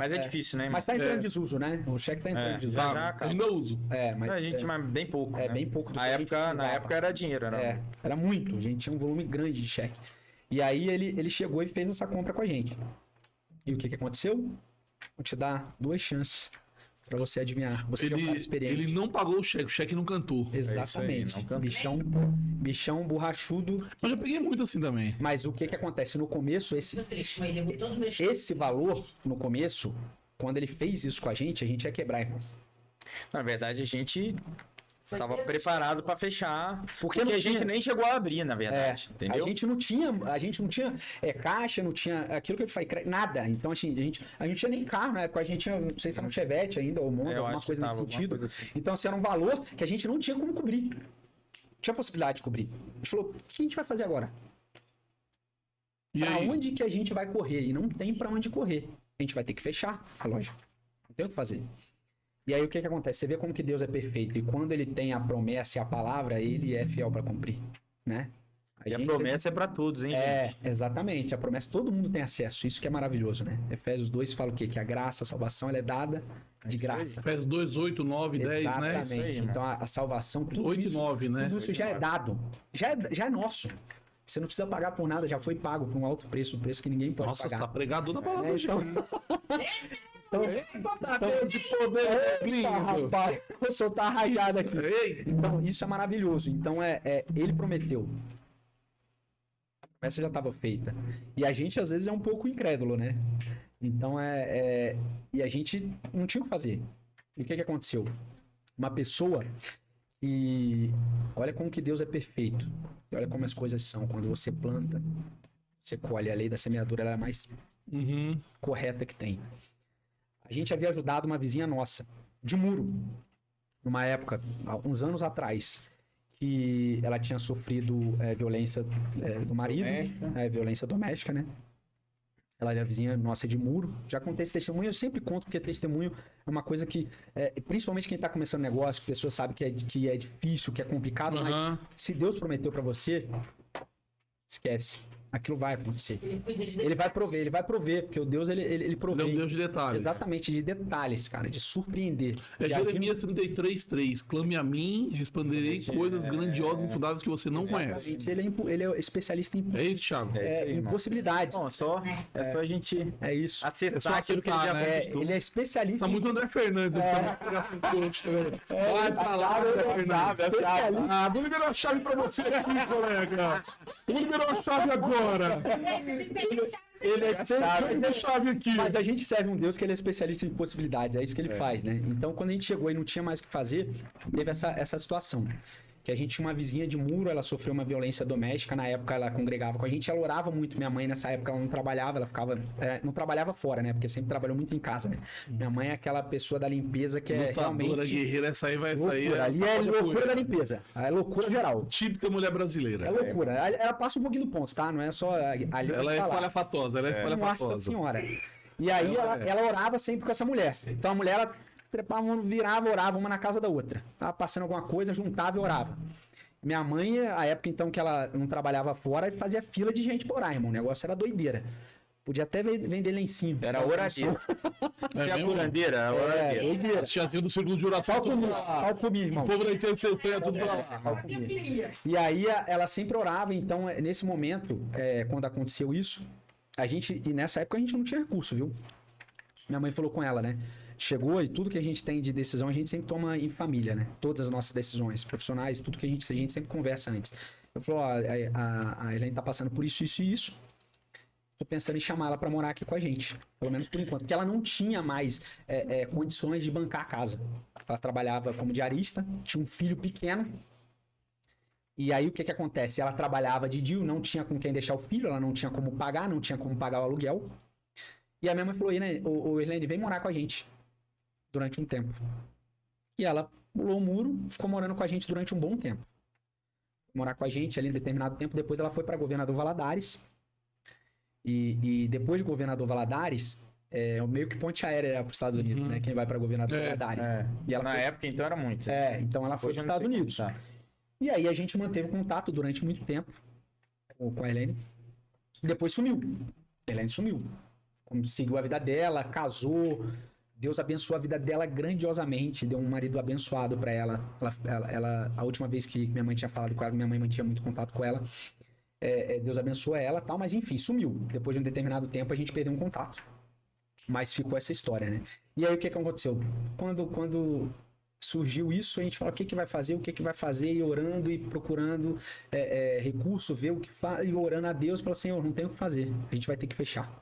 Mas é difícil, né? Mas tá entrando em desuso, né? O cheque tá entrando em desuso. Já, Ainda uso. Mas a gente, mas bem pouco. É né? bem pouco do que Na a gente época precisava. era dinheiro, era. Era muito. A gente tinha um volume grande de cheque. E aí ele chegou e fez essa compra com a gente. E o que aconteceu? Vou te dar 2 chances pra você adivinhar. Você que é um cara experiente. Ele não pagou o cheque não cantou. Exatamente. não cantou. Bichão borrachudo. Eu já peguei muito assim também. Mas o que acontece? No começo, esse valor, no começo, quando ele fez isso com a gente ia quebrar, irmão. Na verdade, a gente estava preparado para fechar, porque não a gente tinha- nem chegou a abrir, na verdade, entendeu? A gente não tinha caixa, não tinha aquilo que eu te falei, nada. Então, assim, a gente tinha nem carro na época, a gente tinha, não sei se era um Chevette ainda, ou Monza, Eu alguma acho coisa que nesse tava, alguma sentido. coisa assim. Então, assim, era um valor que a gente não tinha como cobrir. Não tinha possibilidade de cobrir. A gente falou, o que a gente vai fazer agora? E Pra aí? onde que a gente vai correr? E não tem pra onde correr. A gente vai ter que fechar a loja. Não tem o que fazer. E aí o que acontece? Você vê como que Deus é perfeito. E quando ele tem a promessa e a palavra, ele é fiel pra cumprir, né? E a promessa é para todos, hein, gente? Exatamente. A promessa, todo mundo tem acesso. Isso que é maravilhoso, né? Efésios 2 fala o quê? Que a graça, a salvação, ela é dada de graça. Faz 2, 8, 9, 10, né? Exatamente. aí, irmão. Então a salvação, tudo 8 e isso, 9, né? tudo isso já é dado. Já é nosso. Você não precisa pagar por nada, já foi pago por um alto preço, um preço que ninguém pode Nossa, você pagar. tá pregador da palavra hoje. Então, de poder, lindo. rapaz, eu sou tá rajado aqui. Ei, Então, isso é maravilhoso. Então, ele prometeu. A promessa já estava feita. E a gente, às vezes, é um pouco incrédulo, né? Então, e a gente não tinha o que fazer. E o que aconteceu? Uma pessoa e olha como que Deus é perfeito. E olha como as coisas são. Quando você planta, você colhe. A lei da semeadura ela é a mais correta que tem. A gente havia ajudado uma vizinha nossa, de muro, numa época, uns anos atrás, que ela tinha sofrido violência do marido, violência doméstica, né? Ela era vizinha nossa de muro. Já contei esse testemunho, eu sempre conto, porque testemunho é uma coisa que, principalmente quem tá começando negócio, que a pessoa sabe que é difícil, que é complicado, mas se Deus prometeu pra você, esquece. Aquilo vai acontecer. Ele vai prover, porque o Deus, ele provê. Ele é um Deus de detalhes. Exatamente, de detalhes, cara, de surpreender. É E Jeremias 33:3. Clame a mim, responderei coisas grandiosas e infundadas que você não conhece. Ele é especialista em É isso, Thiago. impossibilidades. Bom, só é gente É isso. acessar aquilo que ele já né? conquistou. Ele é especialista Tá muito André Fernandes. Vai pra lá, André Fernandes. Ah, vou liberar a chave pra você aqui, colega. Vou liberar a chave agora. Ele é Chave, a chave aqui. Mas a gente serve um Deus que ele é especialista em possibilidades, é isso que ele faz, né? Então, quando a gente chegou e não tinha mais o que fazer, teve essa situação. Que a gente tinha uma vizinha de muro, ela sofreu uma violência doméstica, na época ela congregava com a gente, ela orava muito, minha mãe nessa época ela não trabalhava, ela ficava, não trabalhava fora, né, porque sempre trabalhou muito em casa, né. Minha mãe é aquela pessoa da limpeza que é realmente... Lutadora, guerreira, essa aí vai sair. Loucura. Ali é loucura da limpeza, é loucura geral. Típica mulher brasileira. É loucura, ela passa um pouquinho do ponto, tá, não é só... Ali Ela é espalhafatosa, ela é Nossa espalhafatosa. senhora. E aí ela orava sempre com essa mulher. Então a mulher, ela trepava, virava, orava uma na casa da outra. Tava passando alguma coisa, juntava e orava. Minha mãe, a época então que ela não trabalhava fora, fazia fila de gente pra orar, irmão. O negócio era doideira. Podia até vender lencinho. Era oradeira. É E a mesmo? curandeira, a oradeira. Doideira. Tiazinha do círculo de oração. Pau comigo, irmão. O povo da intercessão é tudo pra lá. E aí ela sempre orava, então nesse momento, quando aconteceu isso, e nessa época a gente não tinha recurso, viu? Minha mãe falou com ela, né? Chegou e tudo que a gente tem de decisão a gente sempre toma em família, né? Todas as nossas decisões profissionais, tudo que a gente sempre conversa antes. Eu falei, ó, a Elaine tá passando por isso, isso e isso. Tô pensando em chamar ela pra morar aqui com a gente, pelo menos por enquanto, porque ela não tinha mais condições de bancar a casa. Ela trabalhava como diarista, tinha um filho pequeno. E aí o que acontece? Ela trabalhava de dia, não tinha com quem deixar o filho, ela não tinha como pagar, não tinha como pagar o aluguel. E a minha mãe falou, ô Elaine, vem morar com a gente durante um tempo. E ela pulou o muro, ficou morando com a gente durante um bom tempo. Morar com a gente ali em determinado tempo, depois ela foi para Governador Valadares. E depois de Governador Valadares, meio que ponte aérea para os Estados Unidos, né? Quem vai para Governador Valadares. E ela Na época, então, era muito. então ela foi Hoje para eu os não Estados sei Unidos. E aí a gente manteve contato durante muito tempo com a Elaine. Depois sumiu. A Elaine sumiu. seguiu a vida dela, casou. Deus abençoou a vida dela grandiosamente, deu um marido abençoado pra ela. A última vez que minha mãe tinha falado com ela, minha mãe mantinha muito contato com ela. Deus abençoou ela e tal, mas enfim, sumiu. Depois de um determinado tempo, a gente perdeu um contato. Mas ficou essa história, né? E aí, o que aconteceu? Quando surgiu isso, a gente falou, o que vai fazer, e orando e procurando recurso, ver o que faz, e orando a Deus, falou, Senhor, não tem o que fazer, a gente vai ter que fechar.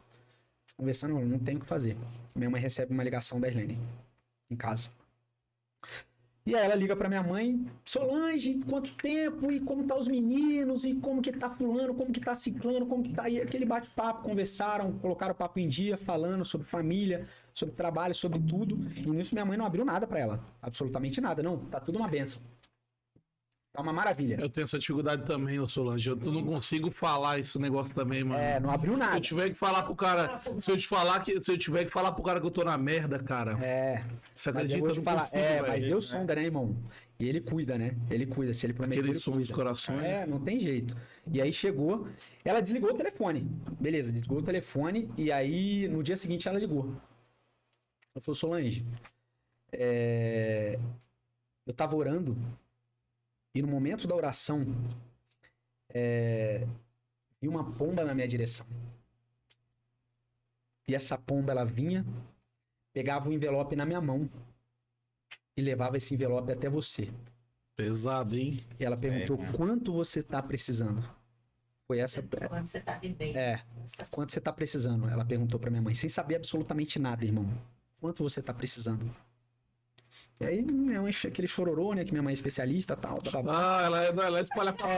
Conversando, não tem o que fazer. Minha mãe recebe uma ligação da Irlene em casa. E aí ela liga pra minha mãe, Solange, quanto tempo, e como tá os meninos, e como que tá fulano, como que tá ciclano, como que tá aí, aquele bate-papo, conversaram, colocaram o papo em dia, falando sobre família, sobre trabalho, sobre tudo, e nisso minha mãe não abriu nada pra ela, absolutamente nada, não, tá tudo uma benção. Tá uma maravilha. Eu tenho essa dificuldade também, ô Solange. Eu não consigo falar esse negócio também, mano. Não abriu nada. Se eu tiver que falar pro cara. Se eu tiver que falar pro cara que eu tô na merda, cara. Você acredita? Eu vou te não falar, consigo, mas velho. Deus sonda, né, irmão? E ele cuida, né? Ele cuida. Se ele prometeu, Aquele ele som cuida. dos corações. Não tem jeito. E aí chegou, ela desligou o telefone. Beleza, desligou o telefone. E aí, no dia seguinte, ela ligou. Ela falou, Solange, eu tava orando. E no momento da oração, vi uma pomba na minha direção. E essa pomba, ela vinha, pegava um envelope na minha mão e levava esse envelope até você. Pesado, hein? E ela perguntou, quanto você tá precisando? Foi essa... Quanto você tá vivendo. Quanto você tá precisando? Ela perguntou pra minha mãe, sem saber absolutamente nada, irmão. Quanto você tá precisando? E aí, aquele chororô, né? Que minha mãe é especialista e tal. Ela espalha pra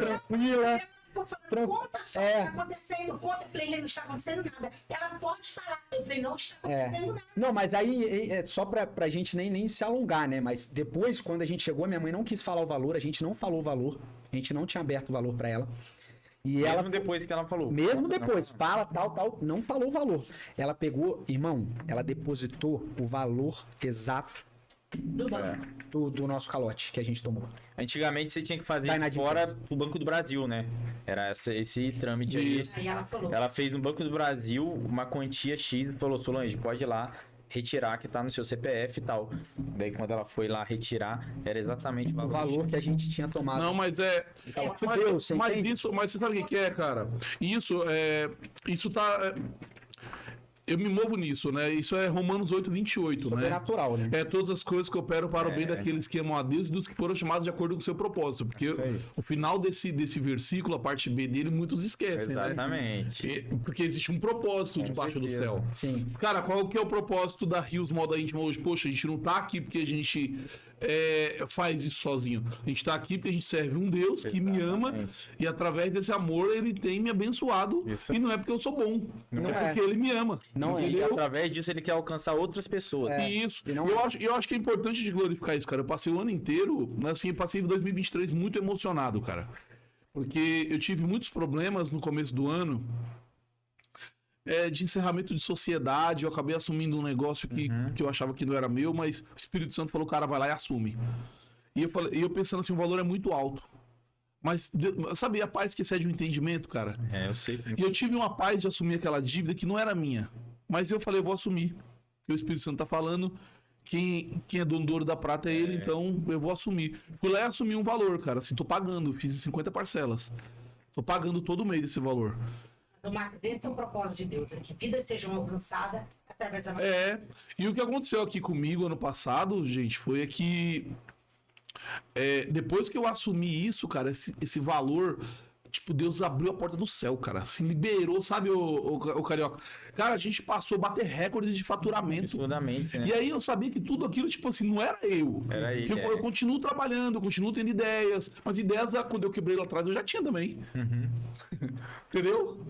tranquila. Ficou falando, conta só o que tá acontecendo, conta. Eu falei, não está acontecendo nada. Ela pode falar. Eu falei, não está acontecendo nada. Não, mas aí, só pra gente nem se alongar, né? Mas depois, quando a gente chegou, minha mãe não quis falar o valor, a gente não falou o valor, a gente não tinha aberto o valor pra ela. E Mesmo depois que ela falou. Mesmo depois, fala, tal, não falou o valor. Ela pegou, irmão, ela depositou o valor exato do nosso calote que a gente tomou. Antigamente você tinha que fazer Tá fora do Banco do Brasil, né? Era esse trâmite aí. Aí ela falou. Ela fez no Banco do Brasil uma quantia X e falou, Solange, pode ir lá retirar que tá no seu CPF e tal. Daí quando ela foi lá retirar, era exatamente O valor que a gente tinha tomado. Não, mas mas você sabe o que é, cara? Isso tá... Eu me movo nisso, né? Isso é Romanos 8:28, né? Natural, né? Todas as coisas que operam para o bem daqueles que amam a Deus e dos que foram chamados de acordo com o seu propósito. Porque o final desse versículo, a parte B dele, muitos esquecem, Exatamente. né? Porque existe um propósito debaixo do céu. Sim. Cara, qual que é o propósito da Rios Moda Íntima hoje? Poxa, a gente não tá aqui porque a gente faz isso sozinho. A gente tá aqui porque a gente serve um Deus que me ama e através desse amor ele tem me abençoado. Isso. E não é porque eu sou bom, Não é porque ele me ama. Não é. E entendeu? através disso ele quer alcançar outras pessoas. Isso. E não Eu acho que é importante de glorificar isso, cara. Eu passei o ano inteiro, assim, passei 2023 muito emocionado, cara. Porque eu tive muitos problemas no começo do ano de encerramento de sociedade. Eu acabei assumindo um negócio que eu achava que não era meu, mas o Espírito Santo falou, cara, vai lá e assume. E eu pensando assim, o valor é muito alto. Mas, sabe, a paz que excede o entendimento, cara? Eu sei. E eu tive uma paz de assumir aquela dívida que não era minha. Mas eu falei, eu vou assumir. Porque o Espírito Santo tá falando, quem é dono do ouro da prata é ele, então eu vou assumir. Fui lá e assumi um valor, cara. Assim, tô pagando, fiz em 50 parcelas. Tô pagando todo mês esse valor. Então, Marcos, esse é o propósito de Deus, é que vidas sejam alcançadas através da nossa E o que aconteceu aqui comigo ano passado, gente, foi que depois que eu assumi isso, cara, esse valor, tipo, Deus abriu a porta do céu, cara, assim, liberou, sabe, o Carioca? Cara, a gente passou a bater recordes de faturamento. Absurdamente, né? E aí eu sabia que tudo aquilo, tipo assim, não era eu. Era ele, Eu continuo trabalhando, eu continuo tendo ideias, mas ideias, quando eu quebrei lá atrás, eu já tinha também. Entendeu?